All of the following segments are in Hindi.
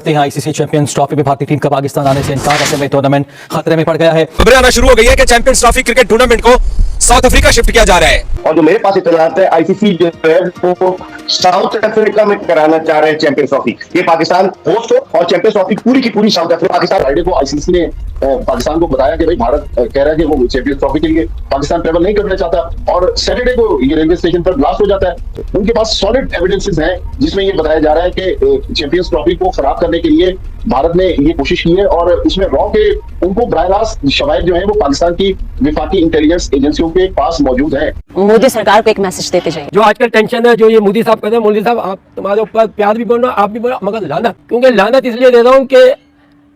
देखते हैं आईसीसी चैंपियंस ट्रॉफी में भारतीय टीम का पाकिस्तान आने से इनकार, ऐसे में टूर्नामेंट खतरे में पड़ गया है। खबरें आना शुरू हो गई है कि चैंपियंस ट्रॉफी क्रिकेट टूर्नामेंट को साउथ अफ्रीका शिफ्ट किया जा रहा है। और जो मेरे पास इत्तलात है, आईसीसी जो है वो साउथ अफ्रीका में कराना चाह रहे हैं चैंपियंस ट्रॉफी। ये पाकिस्तान होस्ट हो और चैंपियंस ट्रॉफी पूरी की पूरी साउथ अफ्रीका। पाकिस्तान फ्राइडे को आईसीसी ने पाकिस्तान को बताया कि भाई भारत कह रहा है कि वो चैंपियंस ट्रॉफी के लिए पाकिस्तान ट्रेवल नहीं करना चाहता, और सैटरडे को ये रेलवे स्टेशन पर ब्लास्ट हो जाता है। उनके पास सॉलिड एविडेंसेस हैं जिसमें ये बताया जा रहा है कि चैंपियंस ट्रॉफी को खराब करने के लिए भारत ने ये कोशिश की है, और उसमें रॉ के उनको बराह रास्त शवाहिद जो है वो पाकिस्तान की विफाकी इंटेलिजेंस एजेंसियों के पास मौजूद है। मोदी सरकार को एक मैसेज देते जाइए। जो आजकल टेंशन है, जो ये मोदी साहब कहते हैं, मोदी साहब आप तुम्हारे ऊपर प्यार भी बोलना, आप भी बोलो, मगर लानत, क्योंकि लानत इसलिए दे रहा हूँ कि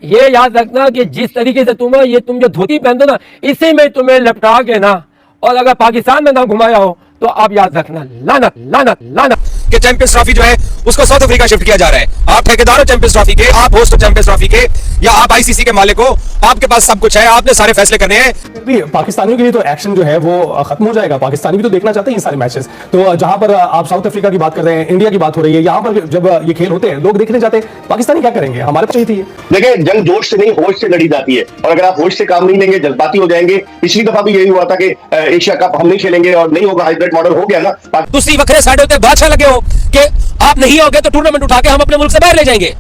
ये याद रखना कि जिस तरीके से तुम जो धोती पहनते ना, इसी में तुम्हें लपटा के ना, और अगर पाकिस्तान में ना घुमाया हो तो आप याद रखना, लानत लानत लानत। कि चैंपियंस ट्रॉफी जो है उसको साउथ अफ्रीका शिफ्ट किया जा रहा है। आप ठेकेदार हो चैंपियंस ट्रॉफी के, आप होस्ट हो चैंपियंस ट्रॉफी के, या आप आईसीसी के मालिक हो, आपके पास सब कुछ है, आपने सारे फैसले करने हैं। भी पाकिस्तानियों के लिए तो एक्शन जो है वो खत्म हो जाएगा। पाकिस्तानी भी तो देखना चाहते हैं ये सारे मैचेस। तो जहां पर आप साउथ अफ्रीका की बात कर रहे हैं, इंडिया की बात हो रही है, यहाँ पर जब ये खेल होते हैं लोग देखने जाते हैं, पाकिस्तानी क्या करेंगे? हमारे पास चाहिए। देखिए, जंग जोश से नहीं होश से लड़ी जाती है, और अगर आप होश से काम नहीं लेंगे, जज्बाती हो जाएंगे। पिछली दफा भी यही हुआ था कि एशिया कप हम नहीं खेलेंगे और नहीं होगा, हाइब्रिड मॉडल हो गया ना। दूसरी वक्रे साइड होते बादशाह लगे हो कि आप नहीं होगे तो टूर्नामेंट उठा के हम अपने मुल्क से बाहर ले जाएंगे।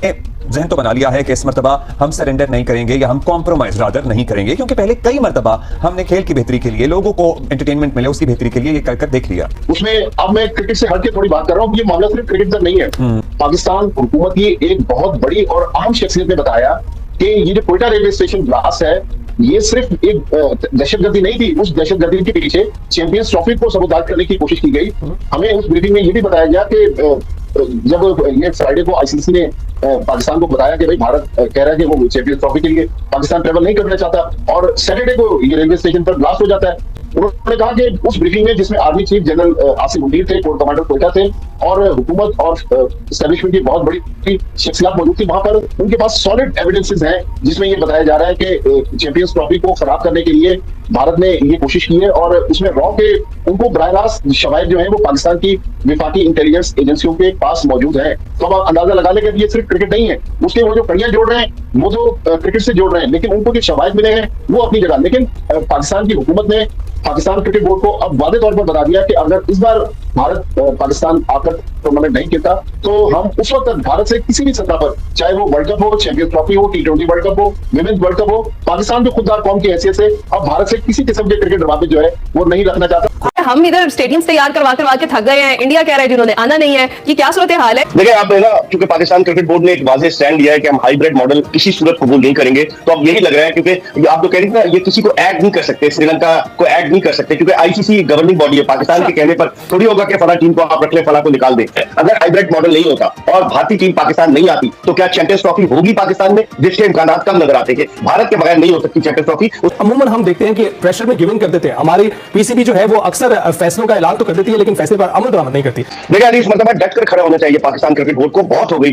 जहन तो बना लिया है कि इस मर्तबा हम सरेंडर नहीं करेंगे, या हम कॉम्प्रोमाइज रादर नहीं करेंगे, क्योंकि पहले कई मर्तबा हमने खेल की बेहतरी के लिए, लोगों को एंटरटेनमेंट मिले उसकी बेहतरी के लिए ये कर देख लिया। उसमें अब मैं क्रिकेट से हटके थोड़ी बात कर रहा हूँ। ये मामला सिर्फ क्रिकेट तक नहीं है। पाकिस्तान हुकूमत की एक बहुत बड़ी और अहम शख्सियत ने बताया कि ये जो कोयटा रेलवे स्टेशन ब्लास्ट है, ये सिर्फ एक दहशतगर्दी नहीं थी। उस दहशतगर्दी के पीछे चैंपियंस ट्रॉफी को सबूताज करने की कोशिश की गई। हमें उस ब्रीफिंग में ये भी बताया गया कि जब ये फ्राइडे को आईसीसी ने पाकिस्तान को बताया कि भाई भारत कह रहा है कि वो चैंपियंस ट्रॉफी के लिए पाकिस्तान ट्रेवल नहीं करना चाहता, और सैटरडे को ये रेलवे स्टेशन पर ब्लास्ट हो जाता है। उन्होंने कहा कि उस ब्रीफिंग में, जिसमें army chief general Asim Munir थे, कोर कमांडर कोयटा थे, और हुकूमत और एस्टेब्लिशमेंट की बहुत बड़ी शख्सियत मौजूद थी, वहां पर उनके पास सॉलिड एविडेंसेस हैं जिसमें ये बताया जा रहा है कि चैंपियंस ट्रॉफी को खराब करने के लिए भारत ने ये कोशिश की है, और उसमें रॉ के उनको बराह रास्त शवाहिद जो है वो पाकिस्तान की विफाकी इंटेलिजेंस एजेंसियों के पास मौजूद है। तो अब अंदाजा लगा लें कि ये सिर्फ क्रिकेट नहीं है। उसके वो जो कड़ियां जोड़ रहे हैं वो तो क्रिकेट से जोड़ रहे हैं, लेकिन उनको जो शवाहिद मिले हैं वो अपनी जगह। लेकिन पाकिस्तान की हुकूमत ने पाकिस्तान क्रिकेट बोर्ड को अब वादे तौर पर बता दिया कि अगर इस बार भारत पाकिस्तान आकर टूर्नामेंट नहीं खेलता तो हम उस वक्त भारत से किसी भी सतह पर, चाहे वो वर्ल्ड कप हो, चैंपियंस ट्रॉफी हो, T20 वर्ल्ड कप हो, विमेंस वर्ल्ड कप हो, पाकिस्तान को खुददार कौम की हैसियत से अब भारत से किसी किस्म के क्रिकेट रवाबित जो है वो नहीं रखना चाहता। हम इधर स्टेडियम तैयार करवा के थक गए हैं, इंडिया कह रहा है जिन्होंने आना नहीं है, कि क्या सूरत हाल है? देखिए, आप है ना, क्योंकि पाकिस्तान क्रिकेट बोर्ड ने एक वाज़ेह स्टैंड लिया है कि हम हाइब्रिड मॉडल किसी सूरत कबूल नहीं करेंगे। तो अब यही लग रहा है, क्योंकि आप तो कह रहे हैं ना, ये किसी को ऐड नहीं कर सकते, श्रीलंका को ऐड नहीं कर सकते, क्योंकि आईसीसी गवर्निंग बॉडी है। पाकिस्तान के कहने पर थोड़ी होगा कि फला टीम को आप रख ले, फला को निकाल दे। अगर हाइब्रिड मॉडल नहीं होता और भारतीय टीम पाकिस्तान नहीं आती तो क्या चैंपियंस ट्रॉफी होगी पाकिस्तान में, जिसके इम्कान कम नजर आते हैं? भारत के बगैर नहीं हो सकती चैंपियंस ट्रॉफी। अमूमन हम देखते हैं कि प्रेशर में गिवन कर देते हैं। हमारी पीसीबी जो है वो अक्सर फैसलों का ऐलान तो कर देती है, लेकिन फैसले पर अमल दरामद नहीं करती। देखिए, इस मतलब डट कर खड़ा होना चाहिए पाकिस्तान क्रिकेट बोर्ड को। बहुत हो गई,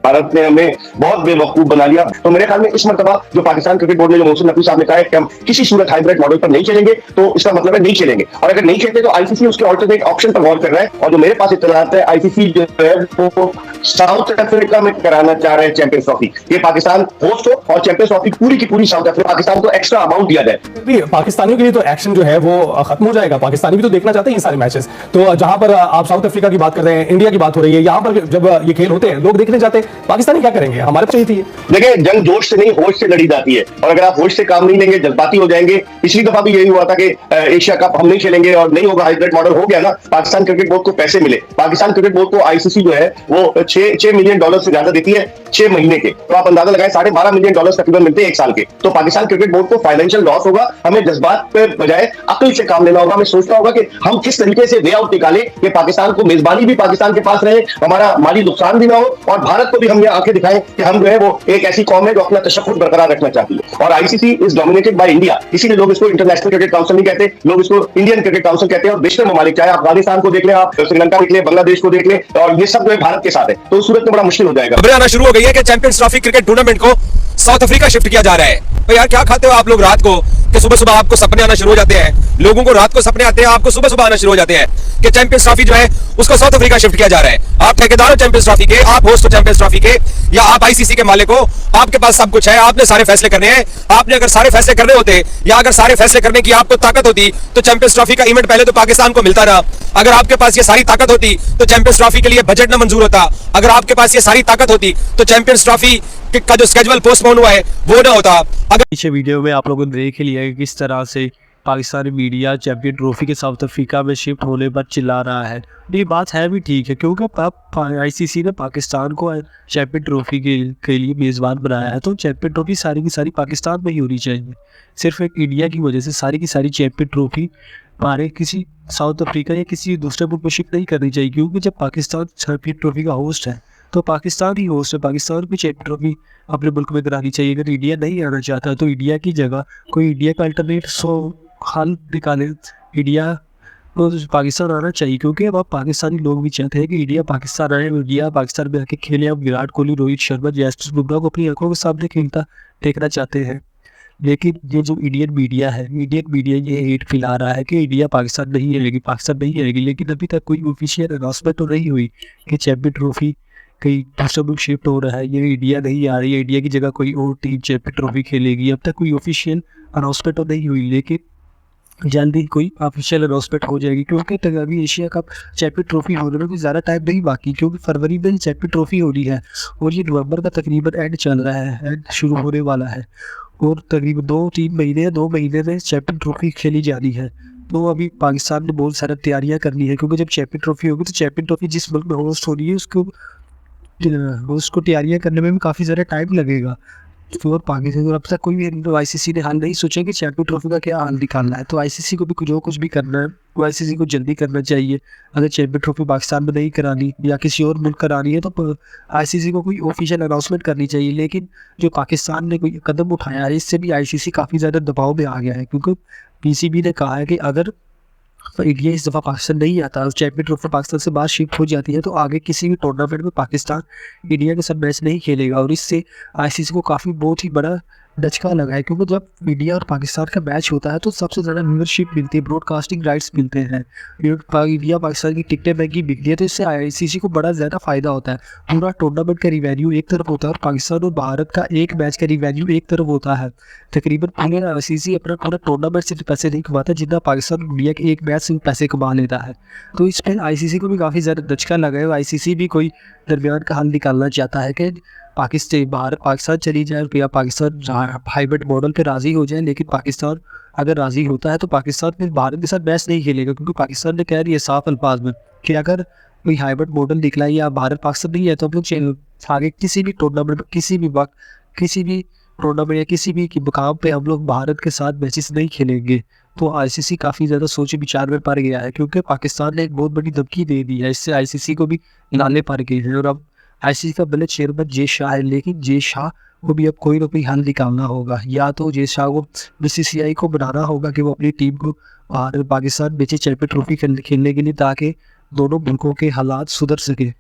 भारत ने हमें बहुत बेवकूफ बना लिया। तो मेरे ख्याल में इस मरतबा जो पाकिस्तान क्रिकेट बोर्ड ने, जो मोहसिन नकवी साहब ने कहा है कि हम किसी सूरत हाइब्रिड मॉडल पर नहीं चलेंगे, तो इसका मतलब है नहीं चलेंगे। और अगर नहीं खेलते तो आईसीसी उसके ऑल्टरनेट ऑप्शन पर गौर कर रहा है। और जो मेरे पास इत्तलात है, आईसीसी जो है वो साउथ अफ्रीका में कराना चाह रहे हैं चैंपियंस ट्रॉफी। ये पाकिस्तान होस्ट हो और चैंपियंस ट्रॉफी पूरी की पूरी साउथ अफ्रीका, पाकिस्तान को एक्स्ट्रा अमाउंट दिया जाए। पाकिस्तानियों के लिए तो एक्शन जो है वो खत्म हो जाएगा। पाकिस्तानी भी तो देखना चाहते हैं ये सारे मैचेस। तो जहां पर आप साउथ अफ्रीका की बात कर रहे हैं, इंडिया की बात हो रही है, यहाँ पर जब ये खेल होते हैं लोग देखने जाते हैं, पाकिस्तानी क्या करेंगे? हमारे पास चाहिए। देखिए, जंग जोश से नहीं होश से लड़ी जाती है, और अगर आप होश से काम नहीं लेंगे, जज्बाती हो जाएंगे। पिछली दफा भी यही हुआ था कि एशिया कप हम नहीं खेलेंगे और नहीं होगा, हाइब्रिड मॉडल हो गया ना। पाकिस्तान क्रिकेट बोर्ड को पैसे मिले। पाकिस्तान क्रिकेट बोर्ड को आईसीसी जो है वो 6 मिलियन डॉलर से ज्यादा देती है 6 महीने के। तो आप अंदाजा लगाएं, 12.5 मिलियन डॉलर तकरीबन मिलते हैं 1 साल के। तो पाकिस्तान क्रिकेट बोर्ड को फाइनेंशियल लॉस होगा। हमें जज्बात पे बजाय अक्ल से काम लेना होगा। हमें सोचना होगा कि हम किस तरीके से वे आउट निकालें कि पाकिस्तान को मेजबानी भी पाकिस्तान के पास रहे, हमारा माली नुकसान भी ना हो, और भारत को भी हम ये आंखें दिखाएं कि हम जो है वो एक ऐसी कौम है जो अपना तशक्कुर बरकरार रखना चाहती है। और ICC is dominated by India, इसीलिए लोग इसको इंटरनेशनल क्रिकेट काउंसिल नहीं कहते, लोग इसको इंडियन क्रिकेट काउंसिल कहते हैं। और बेशतर ममालिक, चाहे अफगानिस्तान को देख लें, आप श्रीलंका देख लें, बांग्लादेश को देख लें, और ये सब जो है भारत के साथ है। तो उस सूरत में बड़ा मुश्किल हो जाएगा। खबरें आना शुरू हो गई है कि चैंपियंस ट्रॉफी क्रिकेट टूर्नामेंट को साउथ अफ्रीका शिफ्ट किया जा रहा है। भाई यार क्या खाते हो आप लोग रात को कि सुबह सुबह आपको सपने आना शुरू हो जाते हैं। लोगों को रात को सपने आते हैं, आपको सुबह सुबह आना शुरू हो जाते हैं कि चैंपियंस ट्रॉफी जो है उसको साउथ अफ्रीका शिफ्ट किया जा रहा है। आप ठेकेदार हो चैंपियंस ट्रॉफी के, आप होस्ट हो चैंपियंस ट्रॉफी के, या आप आईसीसी के मालिक हो। आपके पास सब कुछ है, आपने सारे फैसले करने हैं। आपने अगर सारे फैसले करने होते या अगर सारे फैसले करने की आपको ताकत होती तो चैंपियंस ट्रॉफी का इवेंट पहले तो पाकिस्तान को मिलता ना। अगर आपके पास ये सारी ताकत होती तो चैंपियंस ट्रॉफी के लिए बजट ना मंजूर होता। अगर आपके पास ये सारी ताकत होती तो चैंपियंस ट्रॉफी का जो स्केड्यूल पोस्टपोन हुआ है वो ना होता। अगर पीछे वीडियो में आप लोगों ने देख ही लिया कि किस तरह से पाकिस्तानी मीडिया चैंपियन ट्रॉफी के साउथ अफ्रीका में शिफ्ट होने पर चिल्ला रहा है। ये बात है भी ठीक है, क्योंकि अब आईसीसी ने पाकिस्तान को चैंपियन ट्रॉफी के लिए मेज़बान बनाया है, तो चैंपियन ट्रॉफी सारी की सारी पाकिस्तान में ही होनी चाहिए। सिर्फ एक इंडिया की वजह से सारी की सारी चैंपियन ट्रॉफी हमारे किसी साउथ अफ्रीका या किसी दूसरे मुल्क में शिफ्ट नहीं करनी चाहिए, क्योंकि जब पाकिस्तान चैंपियन ट्रॉफी का होस्ट है तो पाकिस्तान ही होस्ट है। पाकिस्तान की चैंपियन ट्रॉफी अपने मुल्क में करानी चाहिए। अगर इंडिया नहीं आना चाहता तो इंडिया की जगह कोई इंडिया का अल्टरनेट हल निकाले। इंडिया को पाकिस्तान आना चाहिए, क्योंकि अब पाकिस्तानी लोग भी चाहते हैं कि इंडिया पाकिस्तान आए, इंडिया पाकिस्तान में आके खेले। अब विराट कोहली, रोहित शर्मा, जसप्रीत बुमराह को अपनी आंखों के सामने खेलता देखना चाहते हैं। लेकिन ये जो इंडियन मीडिया है, ये हेट फैला रहा है कि इंडिया पाकिस्तान नहीं आएगी, पाकिस्तान नहीं आएगी। लेकिन अभी तक कोई ऑफिशियल अनाउंसमेंट तो नहीं हुई कि चैंपियन ट्रॉफी कहीं दूसरा मुल्क शिफ्ट हो रहा है, ये इंडिया नहीं आ रही है, इंडिया की जगह कोई और टीम चैंपियन ट्रॉफी खेलेगी। अब तक कोई ऑफिशियल अनाउंसमेंट तो नहीं हुई, लेकिन जल्दी कोई ऑफिशियल अनाउंसमेंट हो जाएगी, क्योंकि अभी एशिया कप चैंपियन ट्रॉफी होने में कोई ज़्यादा टाइम नहीं बाकी, क्योंकि फरवरी में चैंपियन ट्रॉफी हो रही है और ये नवंबर का तकरीबन एंड चल रहा है, एंड शुरू होने वाला है और तकरीबन 2-3 महीने में चैंपियन ट्रॉफी खेली जानी है। तो अभी पाकिस्तान ने बहुत सारी तैयारियाँ करनी है, क्योंकि जब चैंपियन ट्रॉफी होगी तो चैंपियन ट्रॉफी जिस मुल्क में होस्ट हो रही है उसको तैयारियाँ करने में भी काफ़ी ज़्यादा टाइम लगेगा। तो पाकिस्तान अब तक कोई भी आईसीसी ने हल नहीं सोचा कि चैंपियन ट्रॉफी का क्या हल निकालना है। तो आईसीसी को भी जो कुछ भी करना है वो आईसीसी को जल्दी करना चाहिए। अगर चैंपियन ट्रॉफी पाकिस्तान में नहीं करानी या किसी और मुल्क करानी है तो आईसीसी को कोई ऑफिशियल अनाउंसमेंट करनी चाहिए। लेकिन जो पाकिस्तान ने कोई कदम उठाया है, इससे भी आईसीसी काफ़ी ज़्यादा दबाव में आ गया है, क्योंकि पीसीबी ने कहा है कि अगर इंडिया इस दफ़ा पाकिस्तान नहीं आता और चैंपियन ट्रॉफी पाकिस्तान से बाहर शिफ्ट हो जाती है तो आगे किसी भी टूर्नामेंट में पाकिस्तान इंडिया के साथ मैच नहीं खेलेगा। और इससे आईसीसी को काफ़ी बहुत ही बड़ा धचका लगा है, क्योंकि जब इंडिया और पाकिस्तान का मैच होता है तो सबसे ज़्यादा व्यूअरशिप मिलती है, ब्रॉडकास्टिंग राइट्स मिलते हैं। इंडिया पाकिस्तान की टिकटें महंगी बिकती है, तो इससे आईसीसी को बड़ा ज़्यादा फ़ायदा होता है। पूरा टूर्नामेंट का रिवेन्यू एक तरफ होता है और पाकिस्तान और भारत का एक मैच का रिवेन्यू एक तरफ होता है। तकरीबन पूरे आईसीसी अपना पूरा टूर्नामेंट से पैसे नहीं कमाता जितना पाकिस्तान इंडिया के एक मैच से पैसे कमा लेता है। तो इस पर आईसीसी को भी काफ़ी ज़्यादा धचका लगा है। आईसीसी भी कोई दरमियान का हल निकालना चाहता है कि पाकिस्तान चली जाए या पाकिस्तान हाइब्रिड मॉडल पे राज़ी हो जाए। लेकिन पाकिस्तान अगर राज़ी होता है तो पाकिस्तान फिर भारत के साथ मैच नहीं खेलेगा, क्योंकि पाकिस्तान ने कह रही है साफ अल्फाज में कि अगर कोई हाइब्रिड मॉडल निकला या भारत पाकिस्तान नहीं है तो हम लोग आगे किसी भी टूर्नामेंट में किसी भी वक्त किसी भी टूर्नामेंट या किसी भी मुकाम पे हम लोग भारत के साथ मैचेस नहीं खेलेंगे। तो आईसीसी काफ़ी ज़्यादा सोचे विचार में पड़ गया है, क्योंकि पाकिस्तान ने एक बहुत बड़ी धमकी दे दी है। इससे आईसीसी को भी नाले पड़ गए हैं और अब आईसीसी का भले चेयरमैन जे शाह है, लेकिन जे शाह को भी अब कोई ना कोई हल निकालना होगा। या तो जे शाह को बीसीसीआई को बनाना होगा कि वो अपनी टीम को पाकिस्तान बेचे चैंपियन ट्रॉफी खेलने के लिए, ताकि दोनों मुल्कों के हालात सुधर सके।